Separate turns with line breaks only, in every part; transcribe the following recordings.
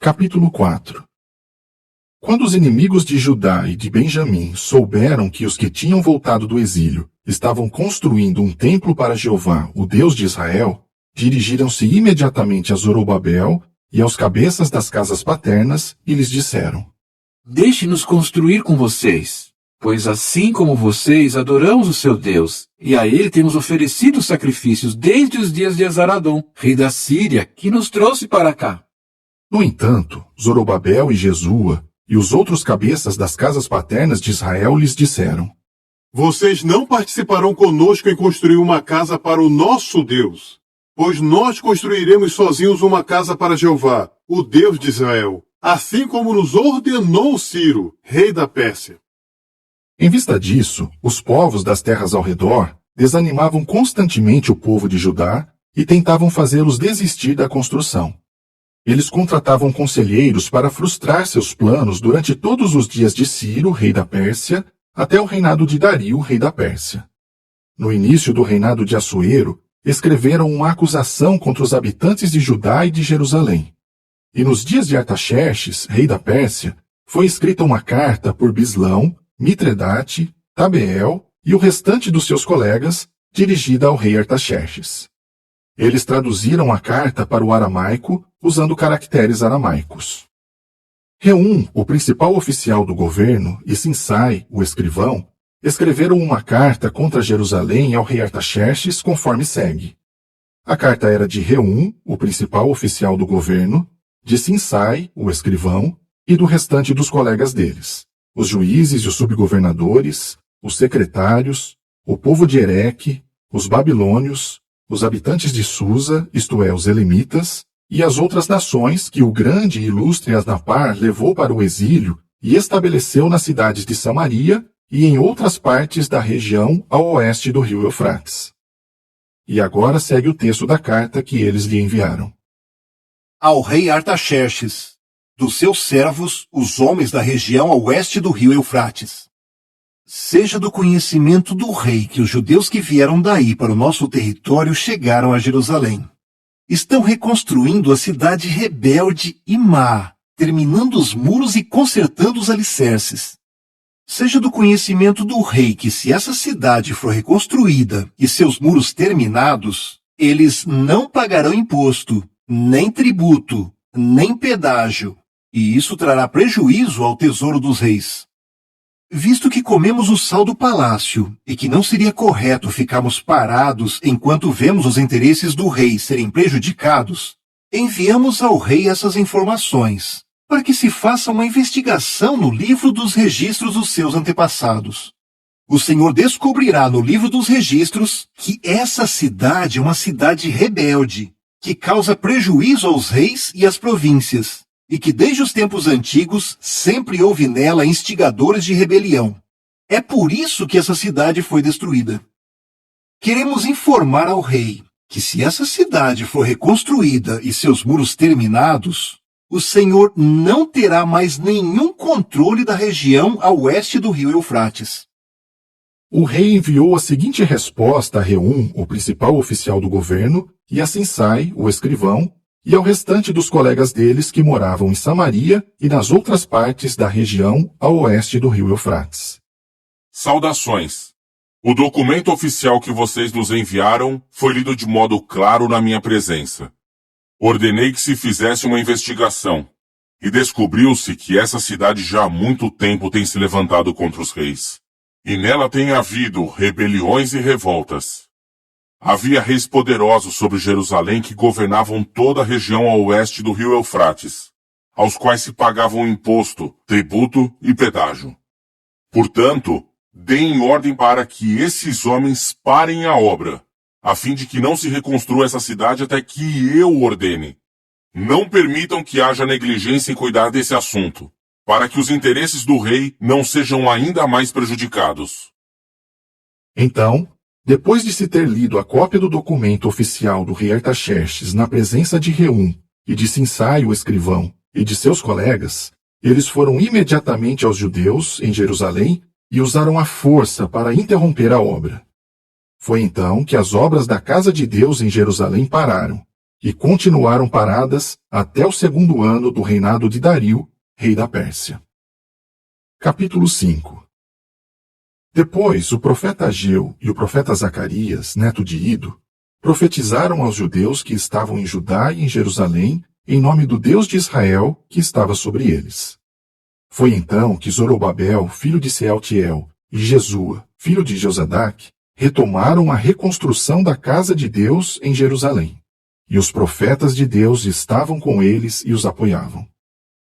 Capítulo 4. Quando os inimigos de Judá e de Benjamim souberam que os que tinham voltado do exílio estavam construindo um templo para Jeová, o Deus de Israel, dirigiram-se imediatamente a Zorobabel e aos cabeças das casas paternas e lhes disseram:
Deixe-nos construir com vocês, pois assim como vocês adoramos o seu Deus, e a ele temos oferecido sacrifícios desde os dias de Esaradom, rei da Síria, que nos trouxe para cá.
No entanto, Zorobabel e Jesua e os outros cabeças das casas paternas de Israel lhes disseram:
Vocês não participarão conosco em construir uma casa para o nosso Deus, pois nós construiremos sozinhos uma casa para Jeová, o Deus de Israel, assim como nos ordenou Ciro, rei da Pérsia.
Em vista disso, os povos das terras ao redor desanimavam constantemente o povo de Judá e tentavam fazê-los desistir da construção. Eles contratavam conselheiros para frustrar seus planos durante todos os dias de Ciro, rei da Pérsia, até o reinado de Dario, rei da Pérsia. No início do reinado de Assuero, escreveram uma acusação contra os habitantes de Judá e de Jerusalém. E nos dias de Artaxerxes, rei da Pérsia, foi escrita uma carta por Bislão, Mitredate, Tabeel e o restante dos seus colegas, dirigida ao rei Artaxerxes. Eles traduziram a carta para o aramaico, usando caracteres aramaicos. Reum, o principal oficial do governo, e Sinsai, o escrivão, escreveram uma carta contra Jerusalém ao rei Artaxerxes conforme segue. A carta era de Reum, o principal oficial do governo, de Sinsai, o escrivão, e do restante dos colegas deles, os juízes e os subgovernadores, os secretários, o povo de Ereque, os babilônios, os habitantes de Susa, isto é, os elemitas, e as outras nações que o grande e ilustre Asnapar levou para o exílio e estabeleceu nas cidades de Samaria e em outras partes da região ao oeste do rio Eufrates. E agora segue o texto da carta que eles lhe enviaram.
Ao rei Artaxerxes, dos seus servos, os homens da região ao oeste do rio Eufrates. Seja do conhecimento do rei que os judeus que vieram daí para o nosso território chegaram a Jerusalém. Estão reconstruindo a cidade rebelde e má, terminando os muros e consertando os alicerces. Seja do conhecimento do rei que se essa cidade for reconstruída e seus muros terminados, eles não pagarão imposto, nem tributo, nem pedágio, e isso trará prejuízo ao tesouro dos reis. Visto que comemos o sal do palácio e que não seria correto ficarmos parados enquanto vemos os interesses do rei serem prejudicados, enviamos ao rei essas informações, para que se faça uma investigação no livro dos registros dos seus antepassados. O Senhor descobrirá no livro dos registros que essa cidade é uma cidade rebelde, que causa prejuízo aos reis e às províncias, e que desde os tempos antigos sempre houve nela instigadores de rebelião. É por isso que essa cidade foi destruída. Queremos informar ao rei que se essa cidade for reconstruída e seus muros terminados, o Senhor não terá mais nenhum controle da região a oeste do rio Eufrates.
O rei enviou a seguinte resposta a Reum, o principal oficial do governo, e a Sinsai, o escrivão, e ao restante dos colegas deles que moravam em Samaria e nas outras partes da região ao oeste do rio Eufrates.
Saudações! O documento oficial que vocês nos enviaram foi lido de modo claro na minha presença. Ordenei que se fizesse uma investigação, e descobriu-se que essa cidade já há muito tempo tem se levantado contra os reis, e nela tem havido rebeliões e revoltas. Havia reis poderosos sobre Jerusalém que governavam toda a região ao oeste do rio Eufrates, aos quais se pagavam imposto, tributo e pedágio. Portanto, deem ordem para que esses homens parem a obra, a fim de que não se reconstrua essa cidade até que eu ordene. Não permitam que haja negligência em cuidar desse assunto, para que os interesses do rei não sejam ainda mais prejudicados.
Então, depois de se ter lido a cópia do documento oficial do rei Artaxerxes na presença de Reum e de Sinsai, o escrivão, e de seus colegas, eles foram imediatamente aos judeus, em Jerusalém, e usaram a força para interromper a obra. Foi então que as obras da casa de Deus em Jerusalém pararam, e continuaram paradas até o 2º ano do reinado de Dario, rei da Pérsia. Capítulo 5. Depois, o profeta Ageu e o profeta Zacarias, neto de Ido, profetizaram aos judeus que estavam em Judá e em Jerusalém, em nome do Deus de Israel que estava sobre eles. Foi então que Zorobabel, filho de Sealtiel, e Jesua, filho de Josadaque, retomaram a reconstrução da casa de Deus em Jerusalém. E os profetas de Deus estavam com eles e os apoiavam.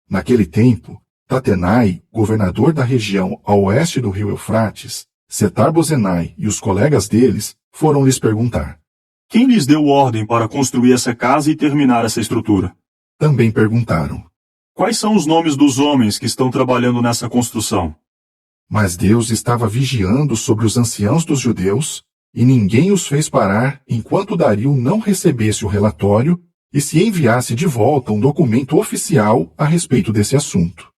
Naquele tempo, Tatenai, governador da região a oeste do rio Eufrates, Setar-Bozenai e os colegas deles foram lhes perguntar.
Quem lhes deu ordem para construir essa casa e terminar essa estrutura?
Também perguntaram.
Quais são os nomes dos homens que estão trabalhando nessa construção?
Mas Deus estava vigiando sobre os anciãos dos judeus, e ninguém os fez parar enquanto Dario não recebesse o relatório e se enviasse de volta um documento oficial a respeito desse assunto.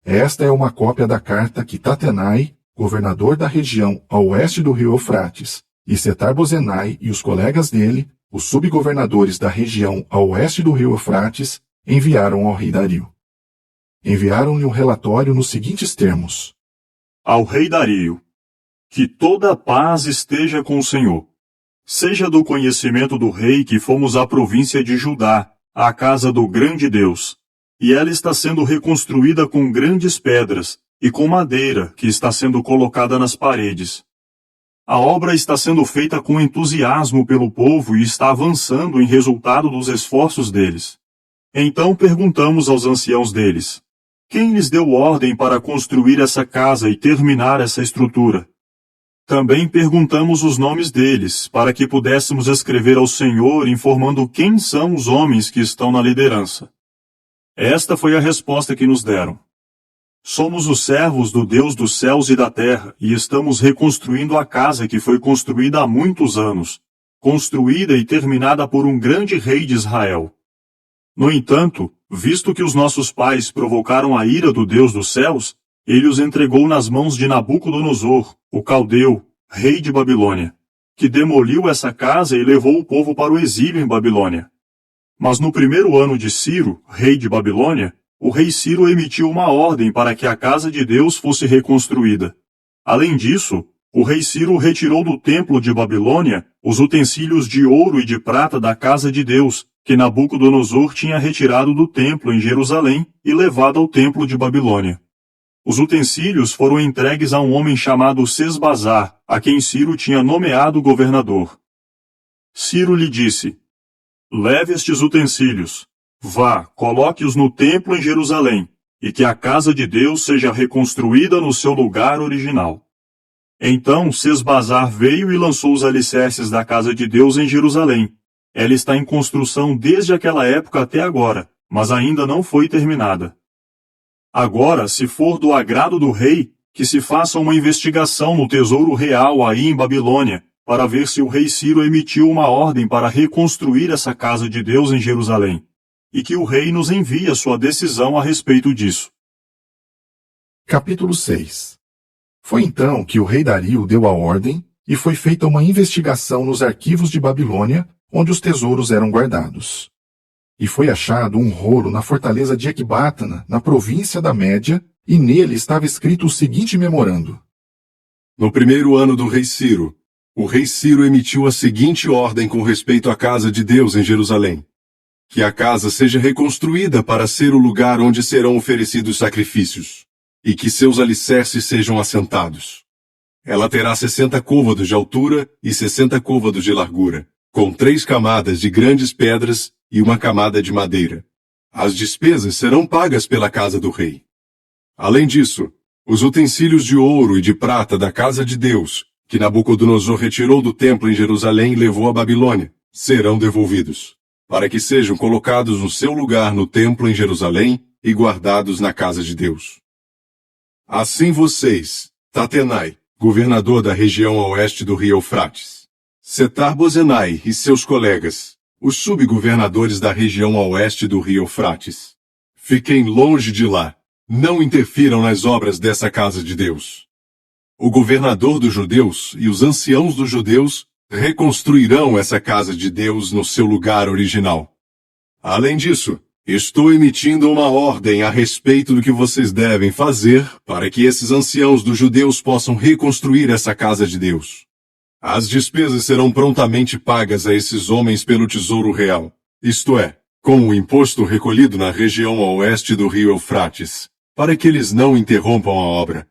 Esta é uma cópia da carta que Tatenai, governador da região a oeste do rio Eufrates, e Setar-Bozenai e os colegas dele, os subgovernadores da região a oeste do rio Eufrates, enviaram ao rei Dario. Enviaram-lhe um relatório nos seguintes termos.
Ao rei Dario, que toda a paz esteja com o Senhor. Seja do conhecimento do rei que fomos à província de Judá, à casa do grande Deus, e ela está sendo reconstruída com grandes pedras e com madeira que está sendo colocada nas paredes. A obra está sendo feita com entusiasmo pelo povo e está avançando em resultado dos esforços deles. Então perguntamos aos anciãos deles, quem lhes deu ordem para construir essa casa e terminar essa estrutura? Também perguntamos os nomes deles, para que pudéssemos escrever ao Senhor informando quem são os homens que estão na liderança. Esta foi a resposta que nos deram. Somos os servos do Deus dos céus e da terra, e estamos reconstruindo a casa que foi construída há muitos anos, construída e terminada por um grande rei de Israel. No entanto, visto que os nossos pais provocaram a ira do Deus dos céus, ele os entregou nas mãos de Nabucodonosor, o caldeu, rei de Babilônia, que demoliu essa casa e levou o povo para o exílio em Babilônia. Mas no 1º ano de Ciro, rei de Babilônia, o rei Ciro emitiu uma ordem para que a casa de Deus fosse reconstruída. Além disso, o rei Ciro retirou do templo de Babilônia os utensílios de ouro e de prata da casa de Deus, que Nabucodonosor tinha retirado do templo em Jerusalém e levado ao templo de Babilônia. Os utensílios foram entregues a um homem chamado Sesbazar, a quem Ciro tinha nomeado governador. Ciro lhe disse, leve estes utensílios, vá, coloque-os no templo em Jerusalém, e que a casa de Deus seja reconstruída no seu lugar original. Então Sesbazar veio e lançou os alicerces da casa de Deus em Jerusalém. Ela está em construção desde aquela época até agora, mas ainda não foi terminada. Agora, se for do agrado do rei, que se faça uma investigação no tesouro real aí em Babilônia, para ver se o rei Ciro emitiu uma ordem para reconstruir essa casa de Deus em Jerusalém, e que o rei nos envie a sua decisão a respeito disso.
Capítulo 6. Foi então que o rei Dario deu a ordem, e foi feita uma investigação nos arquivos de Babilônia, onde os tesouros eram guardados. E foi achado um rolo na fortaleza de Ecbátana, na província da Média, e nele estava escrito o seguinte memorando.
No 1º ano do rei Ciro, o rei Ciro emitiu a seguinte ordem com respeito à casa de Deus em Jerusalém. Que a casa seja reconstruída para ser o lugar onde serão oferecidos sacrifícios, e que seus alicerces sejam assentados. Ela terá 60 côvados de altura e 60 côvados de largura, com 3 camadas de grandes pedras e uma camada de madeira. As despesas serão pagas pela casa do rei. Além disso, os utensílios de ouro e de prata da casa de Deus, que Nabucodonosor retirou do templo em Jerusalém e levou à Babilônia, serão devolvidos, para que sejam colocados no seu lugar no templo em Jerusalém e guardados na casa de Deus. Assim vocês, Tatenai, governador da região a oeste do rio Eufrates, Setar-Bozenai e seus colegas, os subgovernadores da região a oeste do rio Eufrates, fiquem longe de lá, não interfiram nas obras dessa casa de Deus. O governador dos judeus e os anciãos dos judeus reconstruirão essa casa de Deus no seu lugar original. Além disso, estou emitindo uma ordem a respeito do que vocês devem fazer para que esses anciãos dos judeus possam reconstruir essa casa de Deus. As despesas serão prontamente pagas a esses homens pelo tesouro real, isto é, com o imposto recolhido na região a oeste do rio Eufrates, para que eles não interrompam a obra.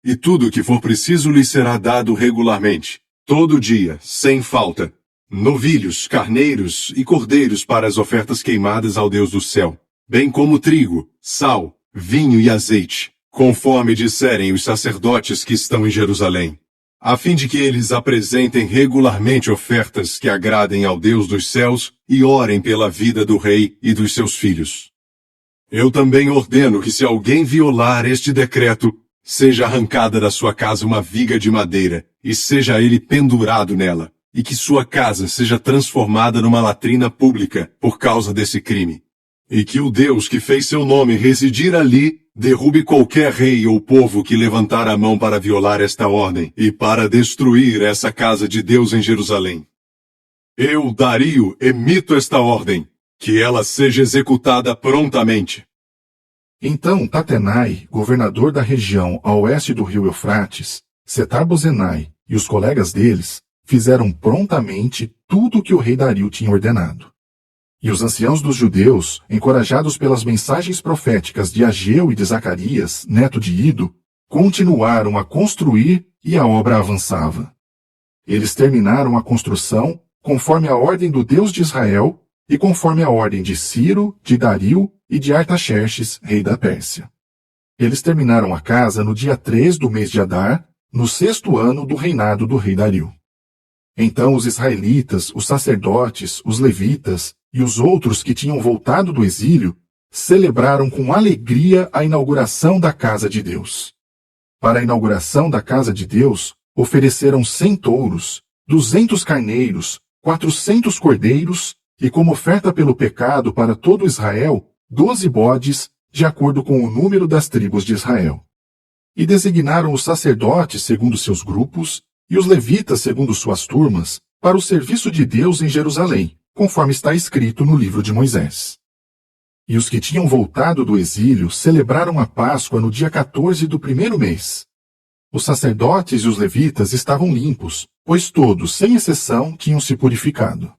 E tudo o que for preciso lhes será dado regularmente, todo dia, sem falta, novilhos, carneiros e cordeiros para as ofertas queimadas ao Deus do céu, bem como trigo, sal, vinho e azeite, conforme disserem os sacerdotes que estão em Jerusalém, a fim de que eles apresentem regularmente ofertas que agradem ao Deus dos céus e orem pela vida do rei e dos seus filhos. Eu também ordeno que se alguém violar este decreto, seja arrancada da sua casa uma viga de madeira e seja ele pendurado nela, e que sua casa seja transformada numa latrina pública por causa desse crime. E que o Deus que fez seu nome residir ali derrube qualquer rei ou povo que levantar a mão para violar esta ordem e para destruir essa casa de Deus em Jerusalém. Eu, Dario, emito esta ordem, que ela seja executada prontamente.
Então Tatenai, governador da região a oeste do rio Eufrates, Setar-Bozenai e os colegas deles fizeram prontamente tudo o que o rei Dario tinha ordenado. E os anciãos dos judeus, encorajados pelas mensagens proféticas de Ageu e de Zacarias, neto de Ido, continuaram a construir e a obra avançava. Eles terminaram a construção conforme a ordem do Deus de Israel e conforme a ordem de Ciro, de Dario e de Artaxerxes, rei da Pérsia. Eles terminaram a casa no dia 3 do mês de Adar, no 6º ano do reinado do rei Dario. Então os israelitas, os sacerdotes, os levitas e os outros que tinham voltado do exílio celebraram com alegria a inauguração da casa de Deus. Para a inauguração da casa de Deus, ofereceram 100 touros, 200 carneiros, 400 cordeiros e, como oferta pelo pecado para todo Israel, 12 bodes, de acordo com o número das tribos de Israel. E designaram os sacerdotes segundo seus grupos e os levitas segundo suas turmas para o serviço de Deus em Jerusalém, conforme está escrito no livro de Moisés. E os que tinham voltado do exílio celebraram a Páscoa no dia 14 do primeiro mês. Os sacerdotes e os levitas estavam limpos, pois todos, sem exceção, tinham se purificado.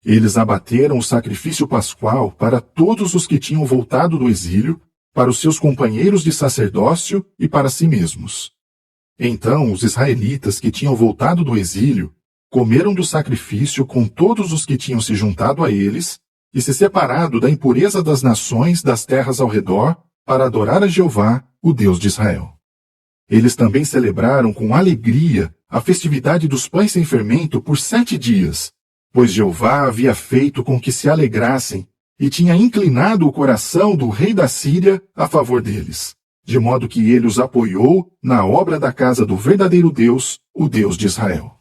Eles abateram o sacrifício pascual para todos os que tinham voltado do exílio, para os seus companheiros de sacerdócio e para si mesmos. Então os israelitas que tinham voltado do exílio comeram do sacrifício com todos os que tinham se juntado a eles e se separado da impureza das nações das terras ao redor para adorar a Jeová, o Deus de Israel. Eles também celebraram com alegria a festividade dos pães sem fermento por 7 dias, pois Jeová havia feito com que se alegrassem e tinha inclinado o coração do rei da Síria a favor deles, de modo que ele os apoiou na obra da casa do verdadeiro Deus, o Deus de Israel.